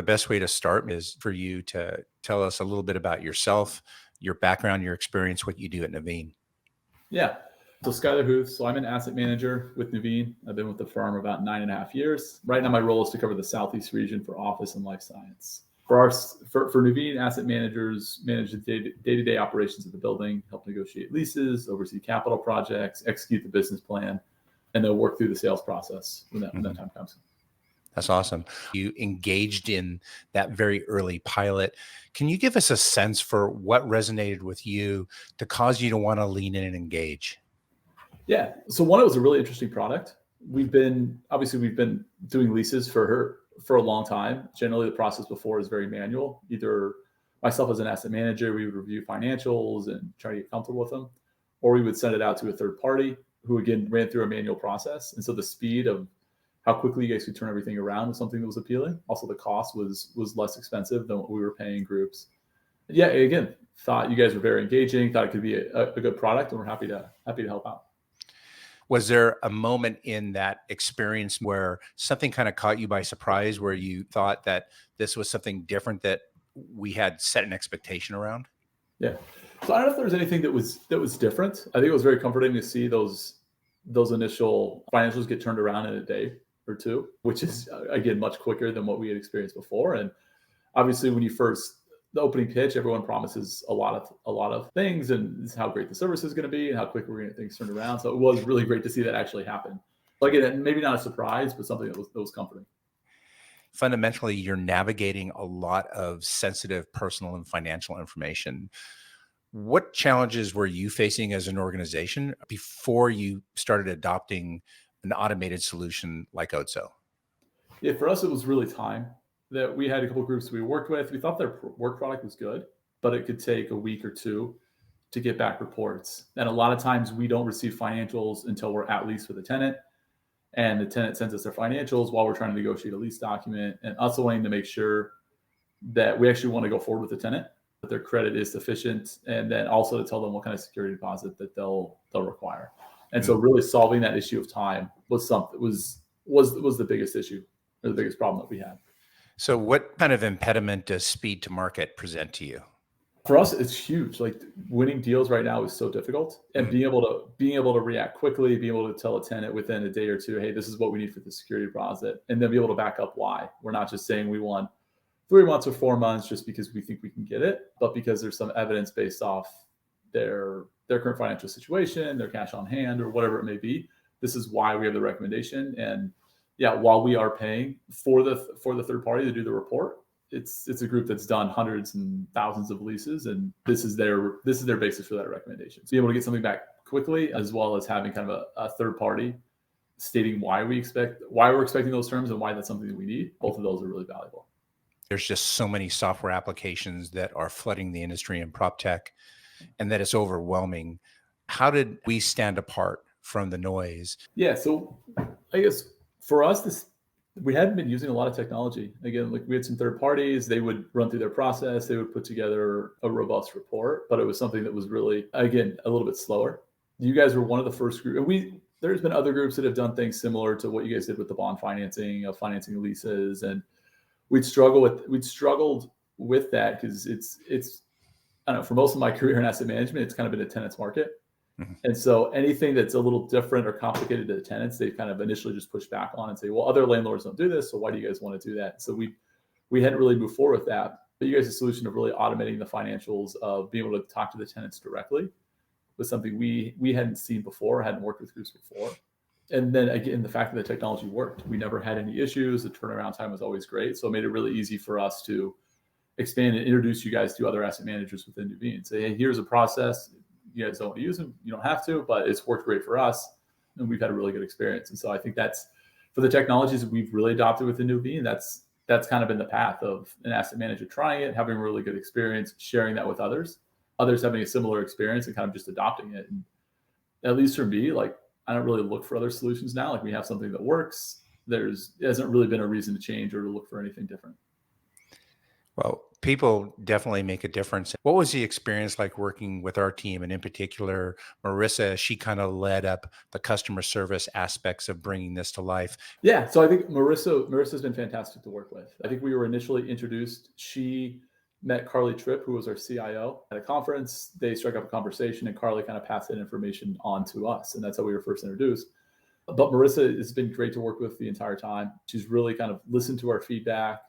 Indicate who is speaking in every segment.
Speaker 1: The best way to start is for you to tell us a little bit about yourself, your background, your experience, what you do at Nuveen.
Speaker 2: Yeah. So Skylar Huth. So I'm an asset manager with Nuveen. I've been with the firm about 9.5 years. Right now, my role is to cover the Southeast region for office and life science. For Nuveen, asset managers manage the day-to-day operations of the building, help negotiate leases, oversee capital projects, execute the business plan, and they'll work through the sales process when that time comes.
Speaker 1: That's awesome. You engaged in that very early pilot. Can you give us a sense for what resonated with you to cause you to want to lean in and engage?
Speaker 2: Yeah. So one, it was a really interesting product. We've been doing leases for a long time. Generally, the process before is very manual. Either myself as an asset manager, we would review financials and try to get comfortable with them, or we would send it out to a third party who again ran through a manual process. And so the speed of how quickly you guys could turn everything around was something that was appealing. Also, the cost was less expensive than what we were paying groups. Yeah, again, thought you guys were very engaging. Thought it could be a good product, and we're happy to help out.
Speaker 1: Was there a moment in that experience where something kind of caught you by surprise, where you thought that this was something different that we had set an expectation around?
Speaker 2: Yeah. So I don't know if there was anything that was different. I think it was very comforting to see those initial financials get turned around in a day or two, which is again much quicker than what we had experienced before. And obviously, when the opening pitch, everyone promises a lot of things, and this is how great the service is going to be and how quick we're going to get things turned around. So it was really great to see that actually happen. Like, maybe not a surprise, but something that was comforting.
Speaker 1: Fundamentally, you're navigating a lot of sensitive personal and financial information. What challenges were you facing as an organization before you started adopting an automated solution like Otso?
Speaker 2: Yeah, for us, it was really time. That we had a couple of groups we worked with. We thought their work product was good, but it could take a week or two to get back reports. And a lot of times we don't receive financials until we're at lease with the tenant. And the tenant sends us their financials while we're trying to negotiate a lease document, and also wanting to make sure that we actually want to go forward with the tenant, that their credit is sufficient, and then also to tell them what kind of security deposit that they'll require. And so really solving that issue of time was the biggest issue, or the biggest problem that we had.
Speaker 1: So what kind of impediment does speed to market present to you?
Speaker 2: For us, it's huge. Like, winning deals right now is so difficult, and being able to react quickly, being able to tell a tenant within a day or two, hey, this is what we need for the security deposit, and then be able to back up why. We're not just saying we want 3 months or 4 months just because we think we can get it, but because there's some evidence based off their current financial situation, their cash on hand, or whatever it may be. This is why we have the recommendation. And yeah, while we are paying for the third party to do the report, it's a group that's done hundreds and thousands of leases, and this is their basis for that recommendation. So be able to get something back quickly, as well as having kind of a third party stating why we're expecting those terms and why that's something that we need. Both of those are really valuable.
Speaker 1: There's just so many software applications that are flooding the industry in prop tech, and that it's overwhelming. How did we stand apart from the noise?
Speaker 2: Yeah, so I guess for us, we hadn't been using a lot of technology. Again, like, we had some third parties, they would run through their process, they would put together a robust report, but it was something that was really, again, a little bit slower. You guys were one of the first group, and there's been other groups that have done things similar to what you guys did with the bond financing, of financing leases, and we'd struggled with that because it's I don't know, for most of my career in asset management, it's kind of been a tenant's market. And so anything that's a little different or complicated to the tenants, they've kind of initially just pushed back on and say, well, other landlords don't do this, so why do you guys want to do that? So we hadn't really moved forward with that. But you guys' solution of really automating the financials, of being able to talk to the tenants directly, was something we hadn't seen before, hadn't worked with groups before. And then again, the fact that the technology worked. We never had any issues. The turnaround time was always great. So it made it really easy for us to expand and introduce you guys to other asset managers within Nuveen and say, hey, here's a process. You guys don't want to use them, you don't have to, but it's worked great for us, and we've had a really good experience. And so I think that's, for the technologies that we've really adopted within Nuveen, that's kind of been the path of an asset manager trying it, having a really good experience, sharing that with others having a similar experience, and kind of just adopting it. And at least for me, like, I don't really look for other solutions now. Like, we have something that works. It hasn't really been a reason to change or to look for anything different.
Speaker 1: Well, People definitely make a difference. What was the experience like working with our team, and in particular, Marissa? She kind of led up the customer service aspects of bringing this to life.
Speaker 2: Yeah, so I think Marissa's been fantastic to work with. I think we were initially introduced. She met Carly Tripp, who was our CIO, at a conference. They struck up a conversation, and Carly kind of passed that information on to us, and that's how we were first introduced. But Marissa has been great to work with the entire time. She's really kind of listened to our feedback,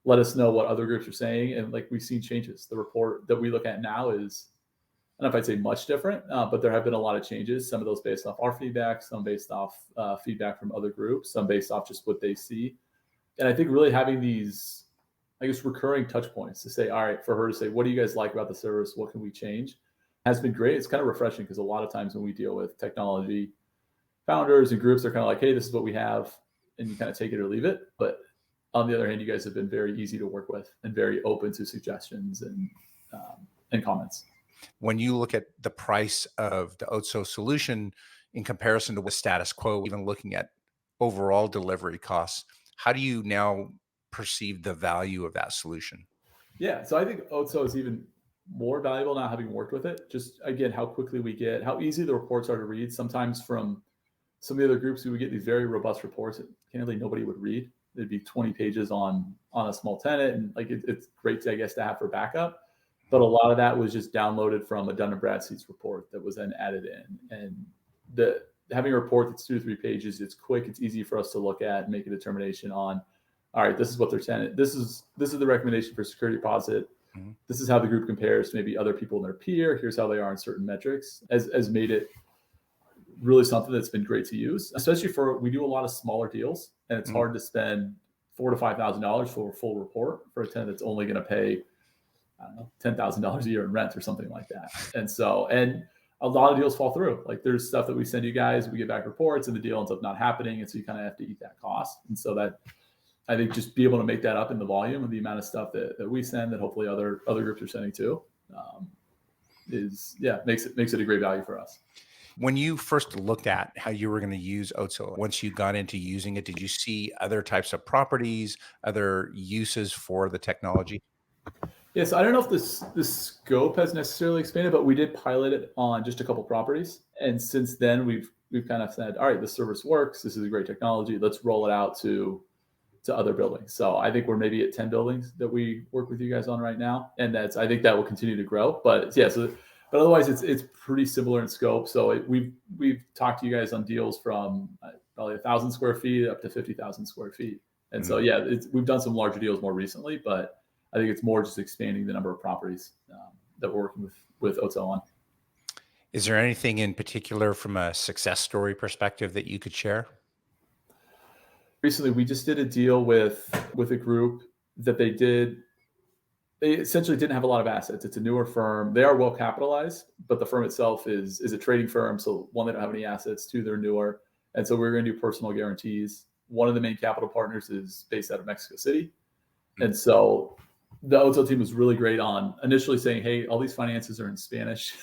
Speaker 2: let us know what other groups are saying, and like we've seen changes. The report that we look at now is, I don't know if I'd say much different, but there have been a lot of changes. Some of those based off our feedback, some based off feedback from other groups, some based off just what they see. And I think really having these, I guess, recurring touch points to say, all right, for her to say, what do you guys like about the service? What can we change? Has been great. It's kind of refreshing because a lot of times when we deal with technology founders and groups, they're kind of like, hey, this is what we have, and you kind of take it or leave it. But on the other hand, you guys have been very easy to work with and very open to suggestions and comments.
Speaker 1: When you look at the price of the Otso solution in comparison to the status quo, even looking at overall delivery costs, how do you now perceive the value of that solution?
Speaker 2: Yeah, so I think Otso is even more valuable now having worked with it. Just again, how quickly we get, how easy the reports are to read. Sometimes from some of the other groups, we would get these very robust reports that candidly nobody would read. There'd be 20 pages on a small tenant, and like it's great to, I guess, to have for backup. But a lot of that was just downloaded from a Dun& Bradstreet's report that was then added in. And having a report that's 2 to 3 pages, it's quick, it's easy for us to look at and make a determination on, all right, this is what their tenant, this is the recommendation for security deposit. Mm-hmm. This is how the group compares to maybe other people in their peer. Here's how they are in certain metrics, has made it really something that's been great to use, especially we do a lot of smaller deals, and it's hard to spend $4,000 to $5,000 for a full report for a tenant that's only going to pay, I don't know, $10,000 a year in rent or something like that. And a lot of deals fall through. Like there's stuff that we send you guys, we get back reports, and the deal ends up not happening, and so you kind of have to eat that cost. And so that, I think, just be able to make that up in the volume and the amount of stuff that we send, that hopefully other groups are sending too, makes it a great value for us.
Speaker 1: When you first looked at how you were going to use Otso, once you got into using it, did you see other types of properties, other uses for the technology?
Speaker 2: Yeah, so I don't know if the scope has necessarily expanded, but we did pilot it on just a couple properties. And since then, we've kind of said, all right, this service works. This is a great technology. Let's roll it out to other buildings. So I think we're maybe at 10 buildings that we work with you guys on right now. And I think that will continue to grow. But yeah, but otherwise it's pretty similar in scope. So we've talked to you guys on deals from probably 1,000 square feet up to 50,000 square feet. And so, yeah, we've done some larger deals more recently, but I think it's more just expanding the number of properties that we're working with Otso on.
Speaker 1: Is there anything in particular from a success story perspective that you could share?
Speaker 2: Recently, we just did a deal with a group that they essentially didn't have a lot of assets. It's a newer firm. They are well capitalized, but the firm itself is a trading firm. So one, they don't have any assets. Two, they're newer. And so we're going to do personal guarantees. One of the main capital partners is based out of Mexico City. And so the Otso team was really great on initially saying, hey, all these finances are in Spanish.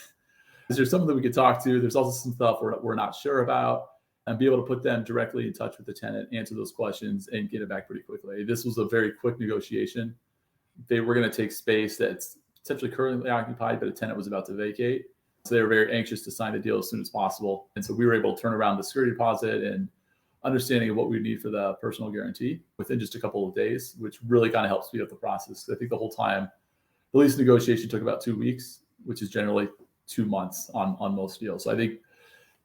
Speaker 2: Is there something that we could talk to? There's also some stuff we're not sure about, and be able to put them directly in touch with the tenant, answer those questions, and get it back pretty quickly. This was a very quick negotiation. They were going to take space that's potentially currently occupied, but a tenant was about to vacate. So they were very anxious to sign the deal as soon as possible. And so we were able to turn around the security deposit and understanding of what we need for the personal guarantee within just a couple of days, which really kind of helps speed up the process. I think the whole time, the lease negotiation took about 2 weeks, which is generally 2 months on most deals. So I think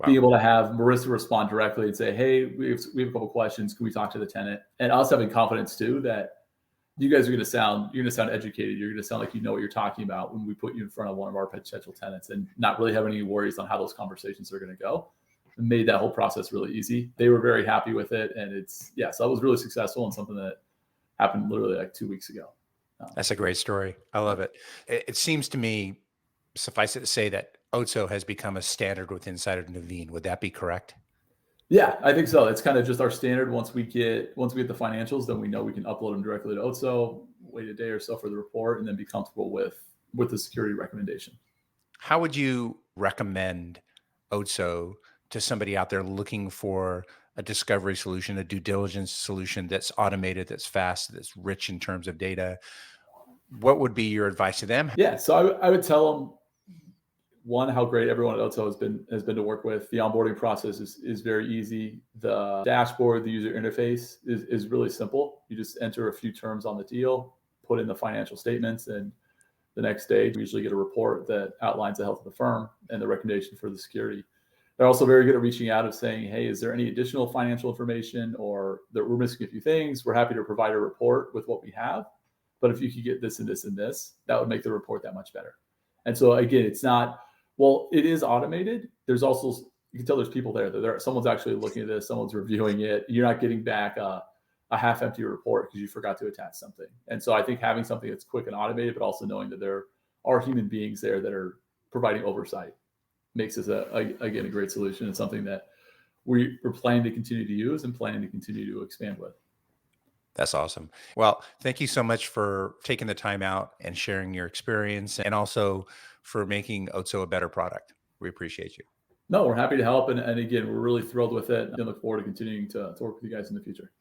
Speaker 2: being able to have Marissa respond directly and say, hey, we have a couple questions. Can we talk to the tenant? And us having confidence too that you guys are going to sound educated. You're going to sound like you know what you're talking about when we put you in front of one of our potential tenants, and not really have any worries on how those conversations are going to go. It made that whole process really easy. They were very happy with it. And so that was really successful and something that happened literally like 2 weeks ago.
Speaker 1: That's a great story. I love it. It seems to me, suffice it to say, that Otso has become a standard with inside of Nuveen. Would that be correct?
Speaker 2: Yeah, I think so. It's kind of just our standard. Once we get the financials, then we know we can upload them directly to Otso, wait a day or so for the report, and then be comfortable with the security recommendation.
Speaker 1: How would you recommend Otso to somebody out there looking for a discovery solution, a due diligence solution that's automated, that's fast, that's rich in terms of data? What would be your advice to them?
Speaker 2: Yeah, so I would tell them, one, how great everyone at Otso has been to work with. The onboarding process is very easy. The dashboard, the user interface is really simple. You just enter a few terms on the deal, put in the financial statements, and the next day we usually get a report that outlines the health of the firm and the recommendation for the security. They're also very good at reaching out and saying, hey, is there any additional financial information, or that we're missing a few things? We're happy to provide a report with what we have, but if you could get this and this and this, that would make the report that much better. And so again, it's not, well, it is automated. There's also, you can tell there's people there. Someone's actually looking at this, someone's reviewing it. You're not getting back a half-empty report because you forgot to attach something. And so I think having something that's quick and automated, but also knowing that there are human beings there that are providing oversight, makes this again a great solution, and something that we're planning to continue to use and planning to continue to expand with.
Speaker 1: That's awesome. Well, thank you so much for taking the time out and sharing your experience, and also for making Otso a better product. We appreciate you.
Speaker 2: No, we're happy to help. And again, we're really thrilled with it and look forward to continuing to work with you guys in the future.